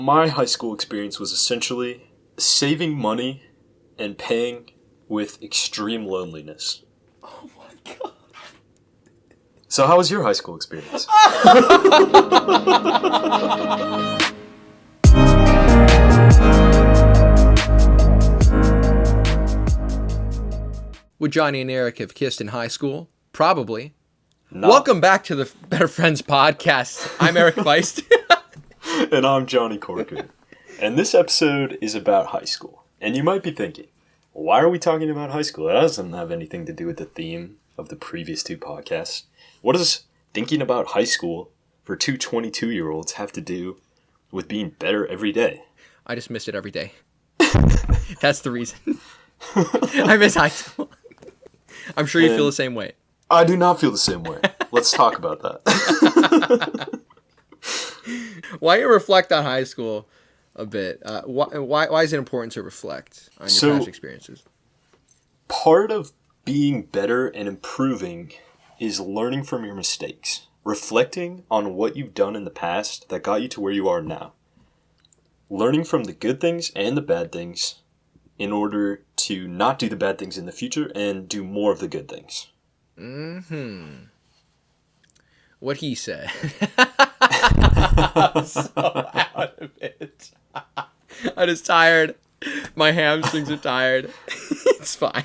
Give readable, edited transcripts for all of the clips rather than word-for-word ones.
My high school experience was essentially saving money and paying with extreme loneliness. Oh my god. So how was your high school experience? Would Johnny and Eric have kissed in high school? Probably. No. Welcome back to the Better Friends podcast. I'm Erich Feist. And I'm Johnny Corker. And this episode is about high school. And you might be thinking, why are we talking about high school? That doesn't have anything to do with the theme of the previous two podcasts. What does thinking about high school for two 22-year-olds have to do with being better every day? I just miss it every day. That's the reason. I miss high school. I'm sure you feel the same way. I do not feel the same way. Let's talk about that. Why you reflect on high school a bit? Why is it important to reflect on your past experiences? Part of being better and improving is learning from your mistakes. Reflecting on what you've done in the past that got you to where you are now. Learning from the good things and the bad things in order to not do the bad things in the future and do more of the good things. What he said. I'm so out of it. I'm just tired. My hamstrings are tired. It's fine.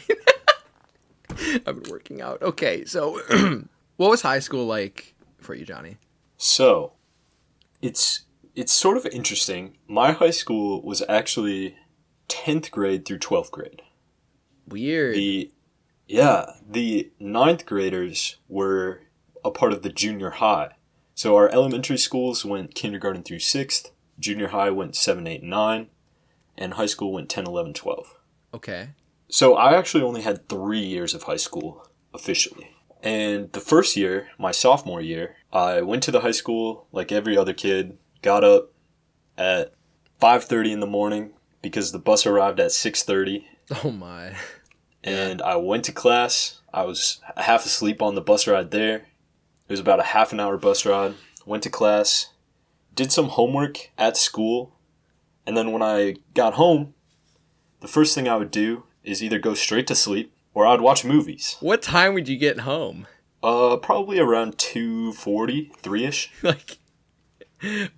I've been working out. Okay, so what was high school like for you, Johnny? So, it's sort of interesting. My high school was actually 10th grade through 12th grade. Weird. The 9th graders were a part of the junior high. So our elementary schools went kindergarten through 6th, junior high went 7, 8, 9, and high school went 10, 11, 12. Okay. So I actually only had 3 years of high school officially. And the first year, my sophomore year, I went to the high school like every other kid, got up at 5:30 in the morning because the bus arrived at 6:30. Oh my. And I went to class. I was half asleep on the bus ride there. It was about a half an hour bus ride. Went to class, did some homework at school, and then when I got home, the first thing I would do is either go straight to sleep or I would watch movies. What time would you get home? Probably around 2:40, 3-ish. Like,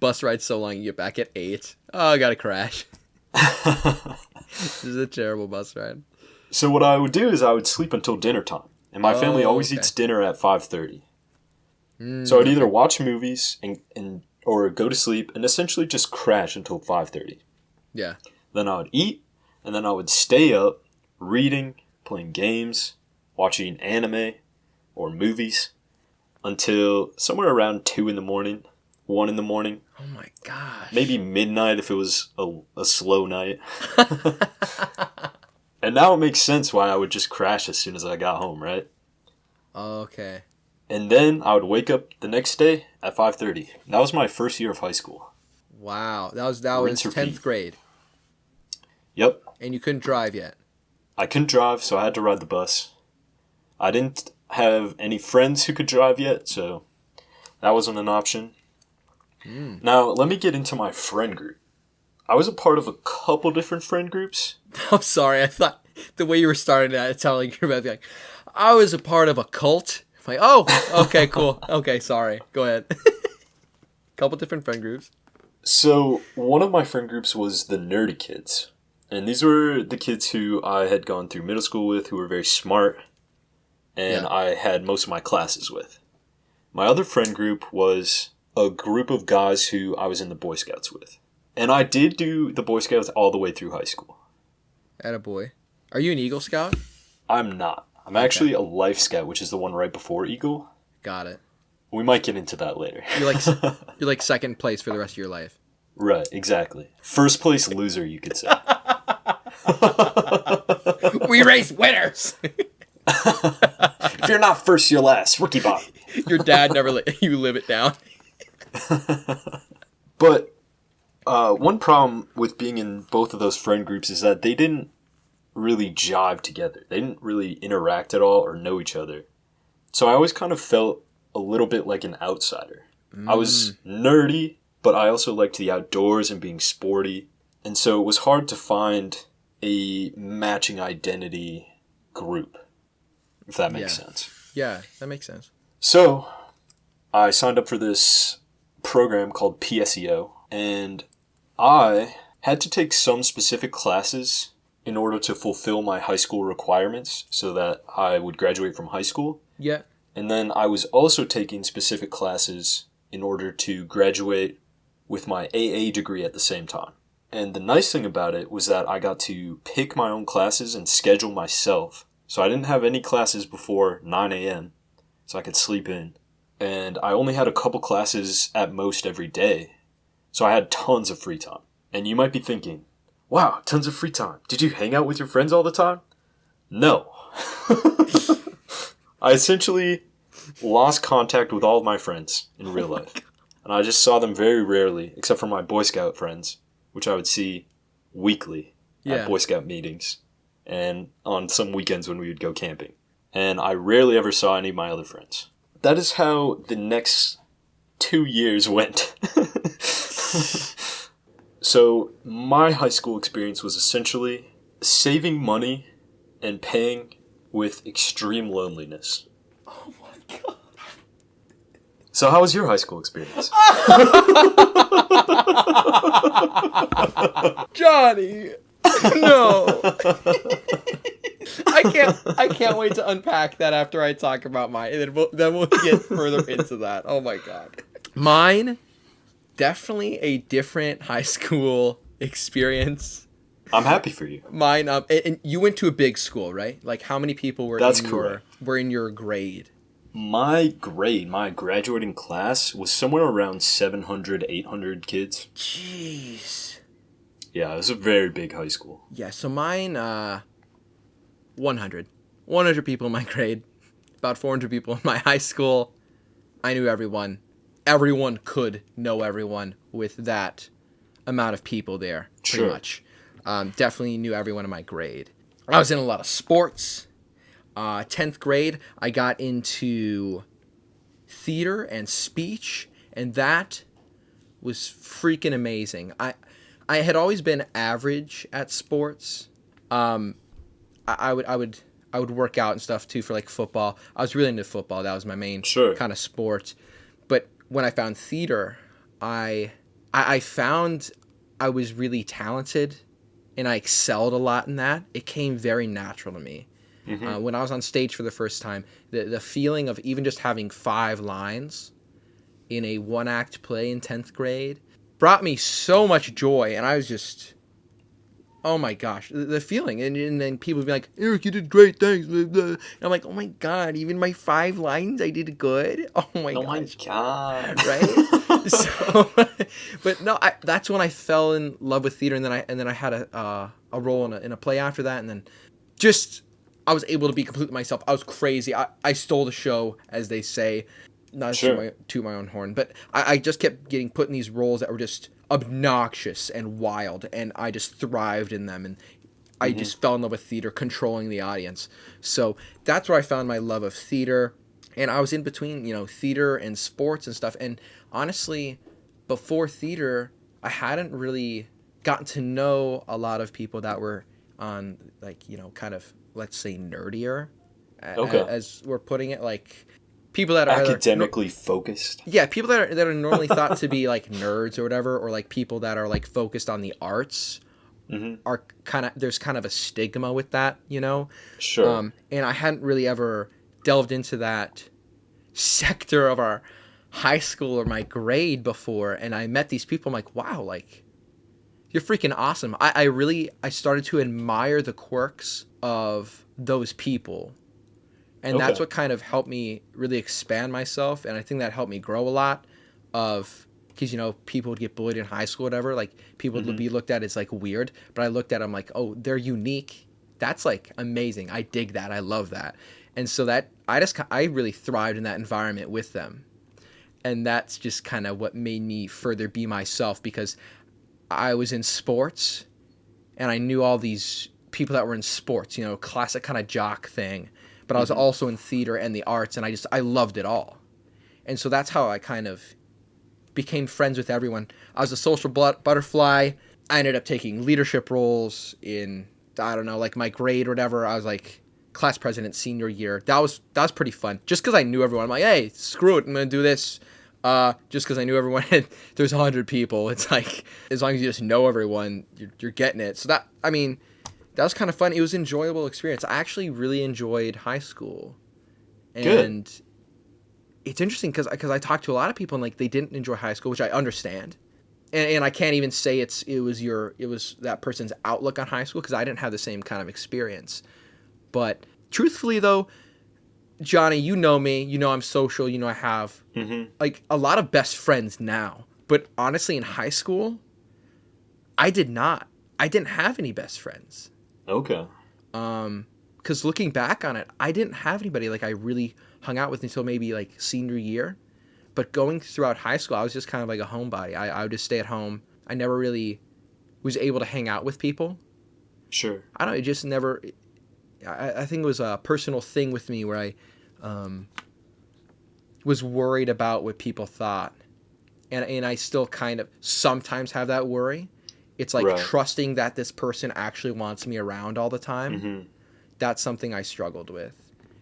bus ride so long you get back at 8. Oh, I gotta crash. This is a terrible bus ride. So what I would do is I would sleep until dinner time. And my family always eats dinner at 5:30. So I'd either watch movies and or go to sleep and essentially just crash until 5:30. Yeah. Then I would eat, and then I would stay up reading, playing games, watching anime or movies until somewhere around 2 in the morning, 1 in the morning. Oh my gosh. Maybe midnight if it was a slow night. And now it makes sense why I would just crash as soon as I got home, right? Okay. And then I would wake up the next day at 5:30. That was my first year of high school. Wow. That was Rinse, 10th repeat. grade. Yep. And you couldn't drive yet. I couldn't drive, so I had to ride the bus. I didn't have any friends who could drive yet, so that wasn't an option. Now, let me get into my friend group. I was a part of a couple different friend groups. I'm sorry. I thought the way you were starting that, it sounded like you were about to be like, I was a part of a cult. I'm like, oh, okay, cool. Okay, sorry. Go ahead. Couple different friend groups. So, one of my friend groups was the nerdy kids. And these were the kids who I had gone through middle school with, who were very smart, and I had most of my classes with. My other friend group was a group of guys who I was in the Boy Scouts with. And I did do the Boy Scouts all the way through high school. Attaboy. Are you an Eagle Scout? I'm not. I'm actually a Life Scout, which is the one right before Eagle. Got it. We might get into that later. You're like second place for the rest of your life. Right, exactly. First place loser, you could say. We race winners! If you're not first, you're last. Rookie Bob. Your dad never let you live it down. But one problem with being in both of those friend groups is that they didn't really jive together. They didn't really interact at all or know each other. So I always kind of felt a little bit like an outsider. I was nerdy, but but I also liked the outdoors and being sporty. And so it was hard to find a matching identity group, if that makes sense. Yeah, that makes sense. So I signed up for this program called PSEO, and I had to take some specific classes in order to fulfill my high school requirements so that I would graduate from high school. Yeah. And then I was also taking specific classes in order to graduate with my AA degree at the same time. And the nice thing about it was that I got to pick my own classes and schedule myself. So I didn't have any classes before 9 a.m. so I could sleep in. And I only had a couple classes at most every day. So I had tons of free time. And you might be thinking, wow, tons of free time. Did you hang out with your friends all the time? No. I essentially lost contact with all of my friends in real life. And I just saw them very rarely, except for my Boy Scout friends, which I would see weekly at Boy Scout meetings and on some weekends when we would go camping. And I rarely ever saw any of my other friends. That is how the next 2 years went. So my high school experience was essentially saving money and paying with extreme loneliness. Oh my god. So how was your high school experience? Johnny! No! I can't wait to unpack that after I talk about mine, and then we'll get further into that. Oh my god. Mine, definitely a different high school experience. I'm happy for you. Mine, and you went to a big school, right? Like, how many people were correct. Were in your grade? My graduating class was somewhere around 700, 800 kids. Jeez. Yeah, it was a very big high school. Yeah, so mine, 100. 100 people in my grade. About 400 people in my high school. I knew everyone. Everyone could know everyone with that amount of people there, pretty much. Definitely knew everyone in my grade. I was in a lot of sports. 10th grade, I got into theater and speech, and that was freaking amazing. I had always been average at sports. I would work out and stuff too for like football. I was really into football. That was my main kind of sport. But when I found theater, I found I was really talented, and I excelled a lot in that. It came very natural to me. Mm-hmm. When I was on stage for the first time, the feeling of even just having 5 lines in a 1-act play in 10th grade brought me so much joy, and I was just, oh my gosh, the feeling. And then people would be like, Erich, you did great, thanks. And I'm like, oh my god, even my 5 lines, I did good? Oh my god. Right? So, but no, that's when I fell in love with theater, and then I had a role in a play after that, and then just I was able to be completely myself. I was crazy. I stole the show, as they say. Not to my own horn, but I just kept getting put in these roles that were just obnoxious and wild, and I just thrived in them, and I just fell in love with theater, controlling the audience. So that's where I found my love of theater, and I was in between, theater and sports and stuff. And honestly, before theater, I hadn't really gotten to know a lot of people that were on, like, kind of, let's say, nerdier, as we're putting it, like people that are academically focused. Yeah, people that are normally thought to be like nerds or whatever, or like people that are like focused on the arts, are there's kind of a stigma with that, Sure. And I hadn't really ever delved into that sector of our high school or my grade before, and I met these people. I'm like, wow, like, you're freaking awesome. I started to admire the quirks of those people. And that's what kind of helped me really expand myself. And I think that helped me grow a lot because, people would get bullied in high school or whatever. Like, people would be looked at as, like, weird. But I looked at them like, oh, they're unique. That's, like, amazing. I dig that. I love that. And so I really thrived in that environment with them. And that's just kind of what made me further be myself, because I was in sports and I knew all these people that were in sports, classic kind of jock thing. But I was also in theater and the arts, and I loved it all. And so that's how I kind of became friends with everyone. I was a social butterfly. I ended up taking leadership roles in, I don't know, like my grade or whatever. I was like class president senior year. That was pretty fun. Just because I knew everyone. I'm like, hey, screw it, I'm going to do this. Just because I knew everyone. There's 100 people. It's like, as long as you just know everyone, you're getting it. So that was kind of fun. It was an enjoyable experience. I actually really enjoyed high school. And Good. it's interesting because I talked to a lot of people and like they didn't enjoy high school, which I understand. And I can't even say it was that person's outlook on high school because I didn't have the same kind of experience. But truthfully though, Johnny, you know me, you know I'm social, you know I have like a lot of best friends now. But honestly, in high school, I didn't have any best friends. Okay. Because looking back on it, I didn't have anybody like I really hung out with until maybe like senior year. But going throughout high school, I was just kind of like a homebody. I would just stay at home. I never really was able to hang out with people. Sure. I don't know, it just never... I think it was a personal thing with me where I was worried about what people thought. And I still kind of sometimes have that worry. It's like trusting that this person actually wants me around all the time. Mm-hmm. That's something I struggled with.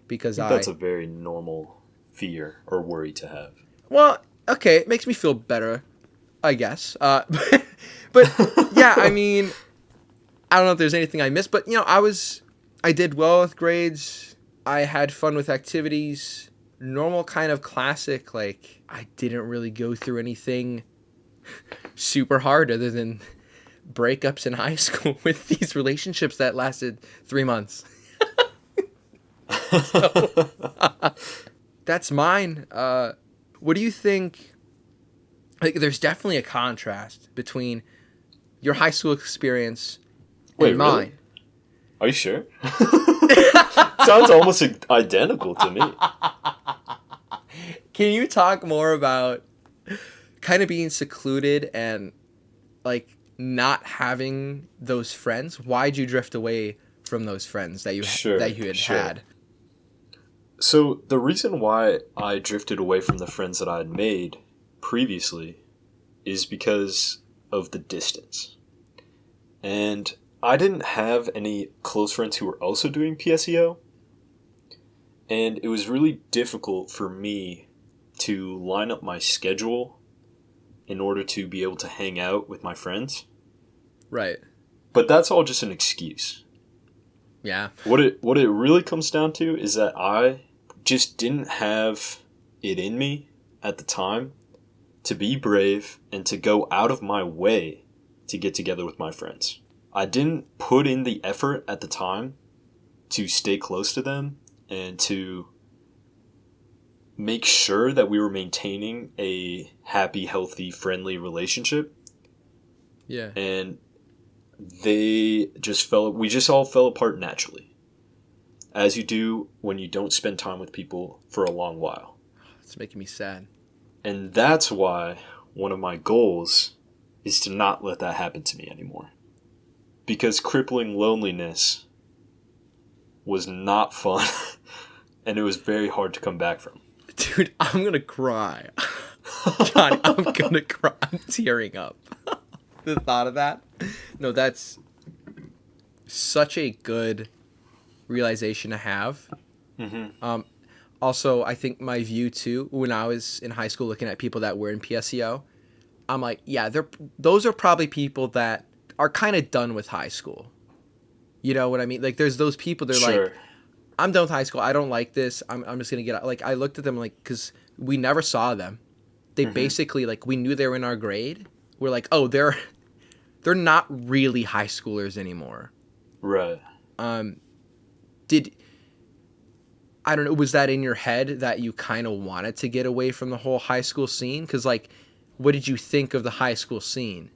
Because that's a very normal fear or worry to have. Well, okay, it makes me feel better, I guess. But yeah, I mean, I don't know if there's anything I missed, but, you know, I did well with grades. I had fun with activities. Normal kind of classic, like, I didn't really go through anything super hard other than breakups in high school with these relationships that lasted 3 months. So, that's mine. What do you think? Like, there's definitely a contrast between your high school experience and mine. Really? Are you sure? Sounds almost identical to me. Can you talk more about kind of being secluded and like not having those friends? Why'd you drift away from those friends that you had? So the reason why I drifted away from the friends that I had made previously is because of the distance. And I didn't have any close friends who were also doing PSEO. And it was really difficult for me to line up my schedule in order to be able to hang out with my friends. Right. But that's all just an excuse. Yeah. What it really comes down to is that I just didn't have it in me at the time to be brave and to go out of my way to get together with my friends. I didn't put in the effort at the time to stay close to them and to make sure that we were maintaining a happy, healthy, friendly relationship. Yeah. And we just all fell apart naturally. As you do when you don't spend time with people for a long while. It's making me sad. And that's why one of my goals is to not let that happen to me anymore. Because crippling loneliness was not fun. And it was very hard to come back from. Dude, I'm going to cry. Johnny, I'm going to cry. I'm tearing up. The thought of that. No, that's such a good realization to have. Mm-hmm. Also, I think my view too, when I was in high school looking at people that were in PSEO, I'm like, yeah, those are probably people that are kind of done with high school. You know what I mean? Like, there's those people, they're like, I'm done with high school. I don't like this. I'm just going to get out. Like, I looked at them like, because we never saw them. They basically, like, we knew they were in our grade. We're like, oh, they're not really high schoolers anymore. Right. I don't know, was that in your head that you kind of wanted to get away from the whole high school scene? Because, like, what did you think of the high school scene?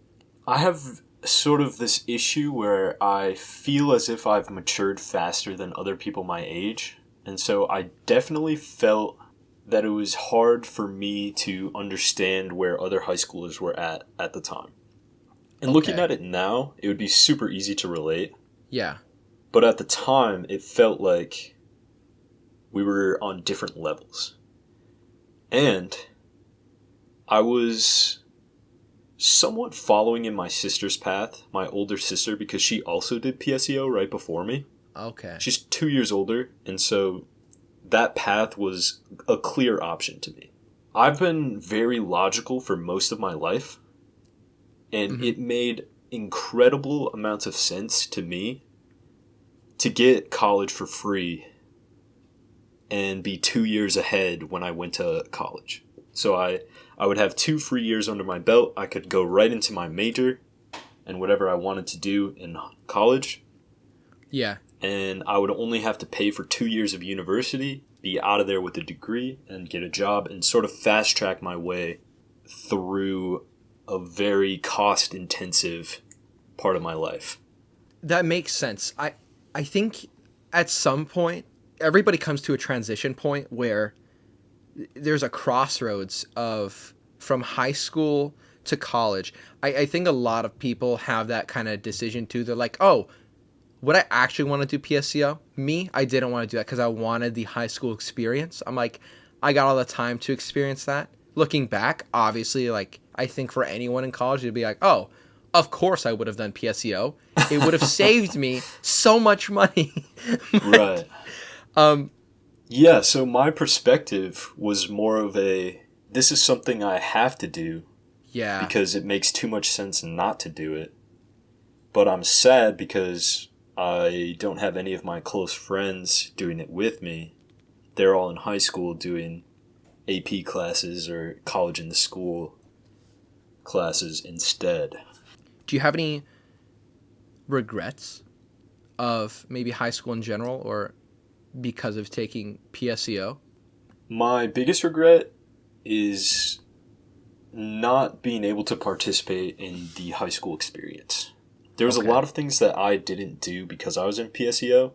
I have sort of this issue where I feel as if I've matured faster than other people my age. And so I definitely felt that it was hard for me to understand where other high schoolers were at the time. And looking at it now, it would be super easy to relate. Yeah. But at the time, it felt like we were on different levels. And I was somewhat following in my sister's path, my older sister, because she also did PSEO right before me. Okay. She's 2 years older, and so that path was a clear option to me. I've been very logical for most of my life, and it made incredible amounts of sense to me to get college for free and be 2 years ahead when I went to college. So I would have 2 free years under my belt. I could go right into my major and whatever I wanted to do in college. Yeah. And I would only have to pay for 2 years of university, be out of there with a degree, and get a job, and sort of fast track my way through a very cost-intensive part of my life. That makes sense. I think at some point, everybody comes to a transition point where there's a crossroads of from high school to college. I think a lot of people have that kind of decision too. They're like, oh, would I actually want to do PSCO? Me, I didn't want to do that because I wanted the high school experience. I'm like, I got all the time to experience that. Looking back, obviously, like, I think for anyone in college, it'd be like, oh, of course I would have done PSEO. It would have saved me so much money. Right. Yeah, so my perspective was more of a, this is something I have to do. Yeah. Because it makes too much sense not to do it. But I'm sad because I don't have any of my close friends doing it with me. They're all in high school doing AP classes or college in the school classes instead. Do you have any regrets of maybe high school in general or because of taking PSEO? My biggest regret is not being able to participate in the high school experience. There was a lot of things that I didn't do because I was in PSEO.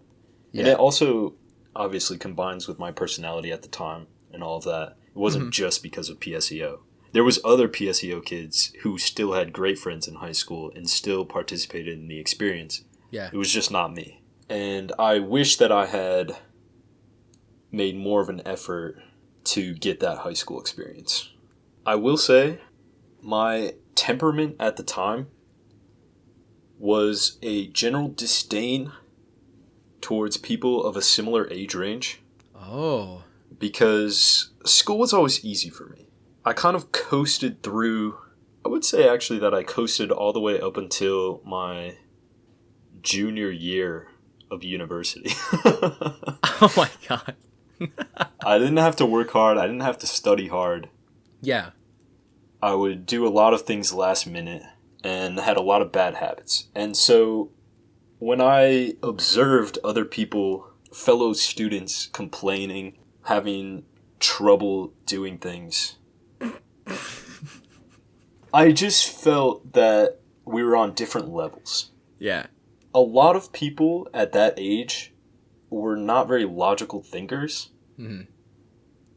Yeah. And it also obviously combines with my personality at the time and all of that. It wasn't just because of PSEO. There was other PSEO kids who still had great friends in high school and still participated in the experience. Yeah. It was just not me. And I wish that I had made more of an effort to get that high school experience. I will say my temperament at the time was a general disdain towards people of a similar age range. Oh. Because school was always easy for me. I kind of coasted through, I would say actually that I coasted all the way up until my junior year of university. Oh my God. I didn't have to work hard. I didn't have to study hard. Yeah. I would do a lot of things last minute and had a lot of bad habits. And so when I observed other people, fellow students complaining, having trouble doing things, I just felt that we were on different levels. Yeah. A lot of people at that age were not very logical thinkers. Mm-hmm.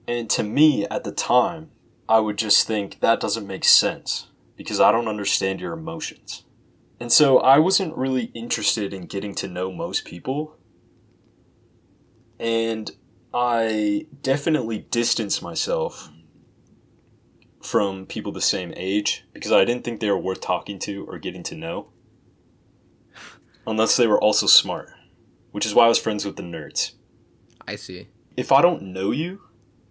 And to me, at the time, I would just think that doesn't make sense because I don't understand your emotions. And so I wasn't really interested in getting to know most people. And I definitely distanced myself from people the same age because I didn't think they were worth talking to or getting to know. Unless they were also smart, which is why I was friends with the nerds. I see. If I don't know you,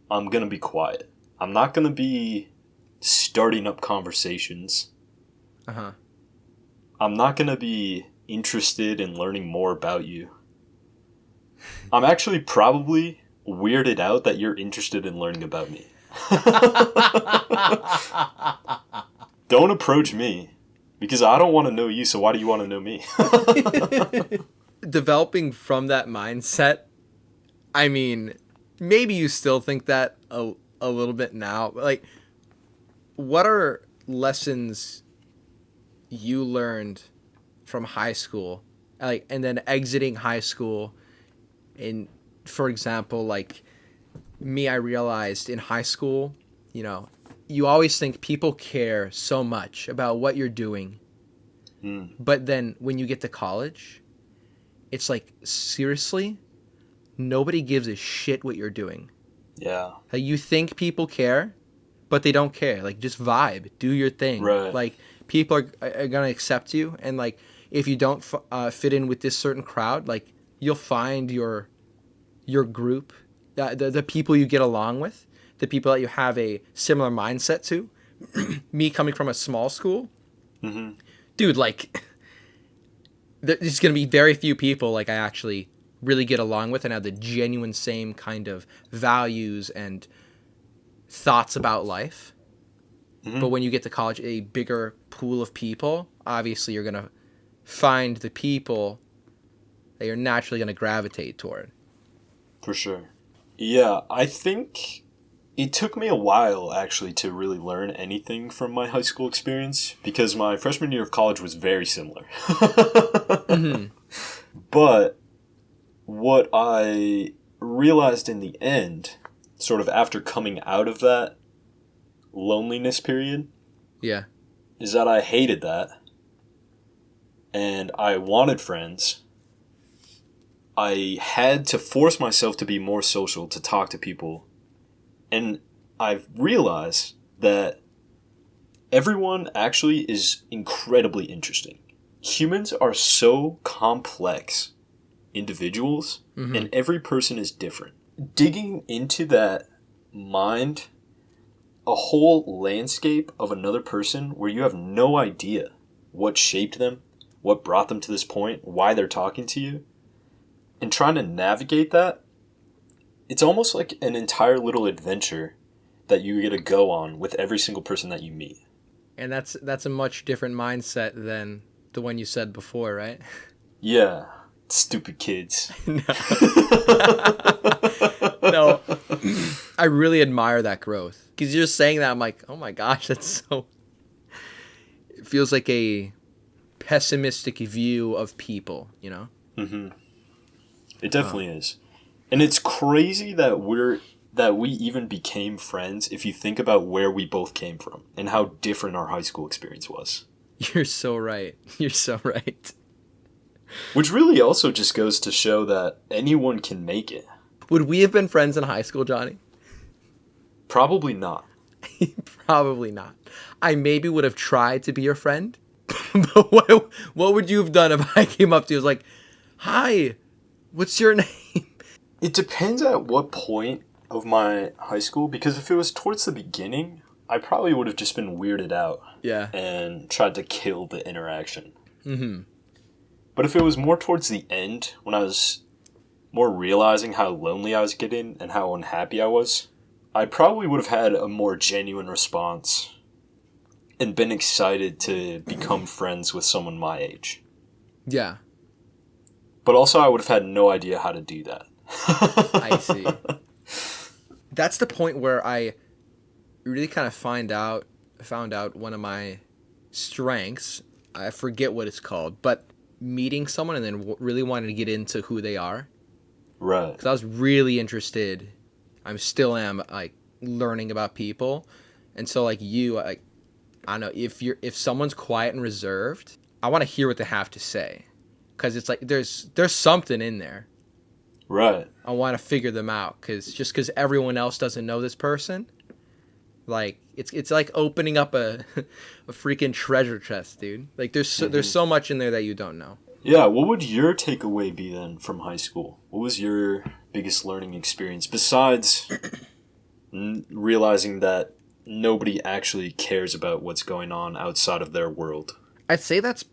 I'm going to be quiet. I'm not going to be starting up conversations. Uh-huh. I'm not going to be interested in learning more about you. I'm actually probably weirded out that you're interested in learning about me. Don't approach me because I don't want to know you, so why do you want to know me? Developing from that mindset, I mean, maybe you still think that a little bit now. Like, what are lessons you learned from high school, like, and then exiting high school? And for example, like me, I realized in high school, you know, you always think people care so much about what you're doing. But then when you get to college, it's like, seriously, nobody gives a shit what you're doing. Yeah. Like, you think people care, but they don't care. Like, just vibe, do your thing. Right. Like, people are gonna accept you, and like, if you don't fit in with this certain crowd, like, you'll find your group, the people you get along with, the people that you have a similar mindset to. Me coming from a small school, dude, like, there's gonna be very few people like I actually really get along with and have the genuine same kind of values and thoughts about life. But when you get to college, a bigger pool of people, obviously you're going to find the people that you're naturally going to gravitate toward. For sure. Yeah, I think it took me a while, actually, to really learn anything from my high school experience, because my freshman year of college was very similar. But what I realized in the end, sort of after coming out of that loneliness period, Yeah. is that I hated that. And I wanted friends. I had to force myself to be more social, to talk to people. And I've realized that everyone actually is incredibly interesting. Humans are so complex individuals, and every person is different. Digging into that mind, a whole landscape of another person where you have no idea what shaped them, what brought them to this point, why they're talking to you, and trying to navigate that, it's almost like an entire little adventure that you get to go on with every single person that you meet. And that's a much different mindset than the one you said before, right? Yeah. Stupid kids. No. I really admire that growth. Because you're saying that, I'm like, oh my gosh, that's so... It feels like a pessimistic view of people, you know? It definitely is. And it's crazy that we even became friends if you think about where we both came from and how different our high school experience was. You're so right. You're so right. Which really also just goes to show that anyone can make it. Would we have been friends in high school, Johnny? Probably not. Probably not. I maybe would have tried to be your friend. But what would you have done if I came up to you and was like, hi, what's your name? It depends at what point of my high school, because if it was towards the beginning, I probably would have just been weirded out. Yeah. And tried to kill the interaction. But if it was more towards the end, when I was more realizing how lonely I was getting and how unhappy I was, I probably would have had a more genuine response and been excited to become friends with someone my age. Yeah. But also I would have had no idea how to do that. I see. That's the point where I really kind of found out one of my strengths. I forget what it's called, but meeting someone and then really wanting to get into who they are. Right. Because I was really interested. I still am, like, learning about people. And so, like, I don't know, if someone's quiet and reserved, I want to hear what they have to say. Because it's like, there's something in there. Right. I want to figure them out. Because everyone else doesn't know this person. Like, it's like opening up a freaking treasure chest, dude. Like, there's so much in there that you don't know. Yeah, what would your takeaway be then from high school? What was your biggest learning experience besides realizing that nobody actually cares about what's going on outside of their world? I'd say that's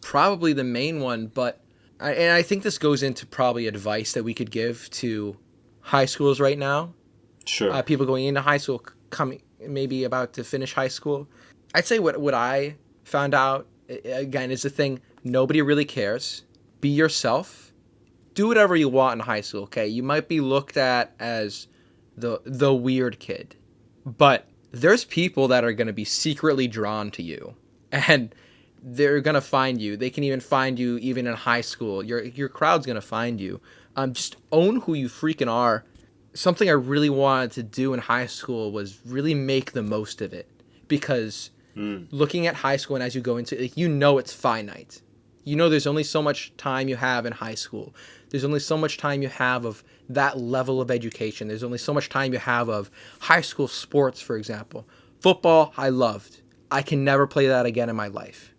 probably the main one, but I think this goes into probably advice that we could give to high schools right now. Sure. People going into high school, maybe about to finish high school. I'd say what I found out, again, is the thing, nobody really cares. Be yourself. Do whatever you want in high school, okay? You might be looked at as the weird kid, but there's people that are going to be secretly drawn to you, and they're going to find you. They can even find you even in high school. Your crowd's going to find you. Just own who you freaking are. Something I really wanted to do in high school was really make the most of it, because looking at high school and as you go into it, it's finite. There's only so much time you have in high school. There's only so much time you have of that level of education. There's only so much time you have of high school sports, for example. Football, I loved. I can never play that again in my life.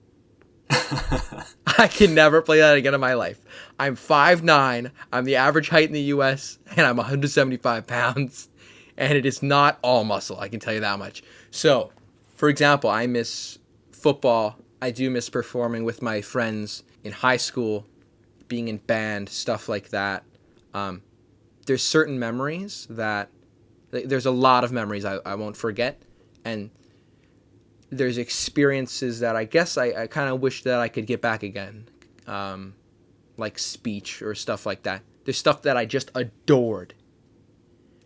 I can never play that again in my life. I'm 5'9". I'm the average height in the U.S., and I'm 175 pounds. And it is not all muscle, I can tell you that much. So, for example, I miss football. I do miss performing with my friends in high school, being in band, stuff like that. There's certain memories that... There's a lot of memories I won't forget. And there's experiences that I guess I kind of wish that I could get back again. Like speech or stuff like that. There's stuff that I just adored.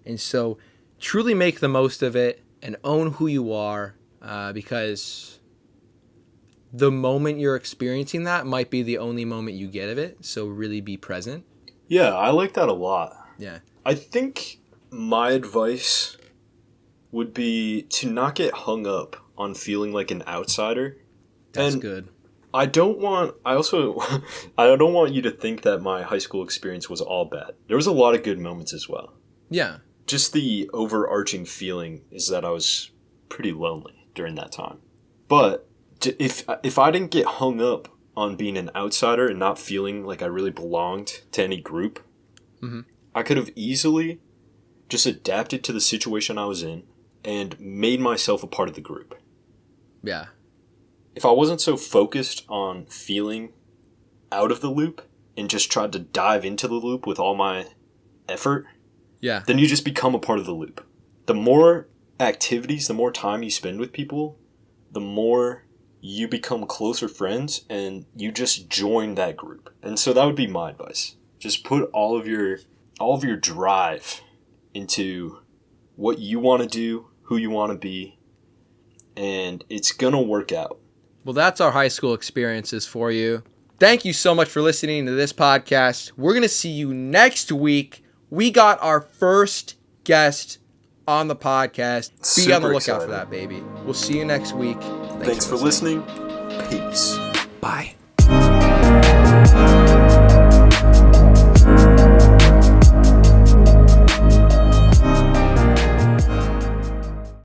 And so truly make the most of it and own who you are, because the moment you're experiencing that might be the only moment you get of it. So really be present. Yeah, I like that a lot. Yeah. I think my advice would be to not get hung up on feeling like an outsider. That's good. I don't want you to think that my high school experience was all bad. There was a lot of good moments as well. Yeah. Just the overarching feeling is that I was pretty lonely during that time. But if I didn't get hung up on being an outsider and not feeling like I really belonged to any group, I could have easily just adapted to the situation I was in and made myself a part of the group. Yeah. If I wasn't so focused on feeling out of the loop and just tried to dive into the loop with all my effort, then you just become a part of the loop. The more activities, the more time you spend with people, the more you become closer friends and you just join that group. And so that would be my advice. Just put all of your drive into what you want to do, who you want to be, and it's going to work out. Well, that's our high school experiences for you. Thank you so much for listening to this podcast. We're going to see you next week. We got our first guest on the podcast. Be on the lookout for that, baby. We'll see you next week. Thanks for listening. Peace. Bye.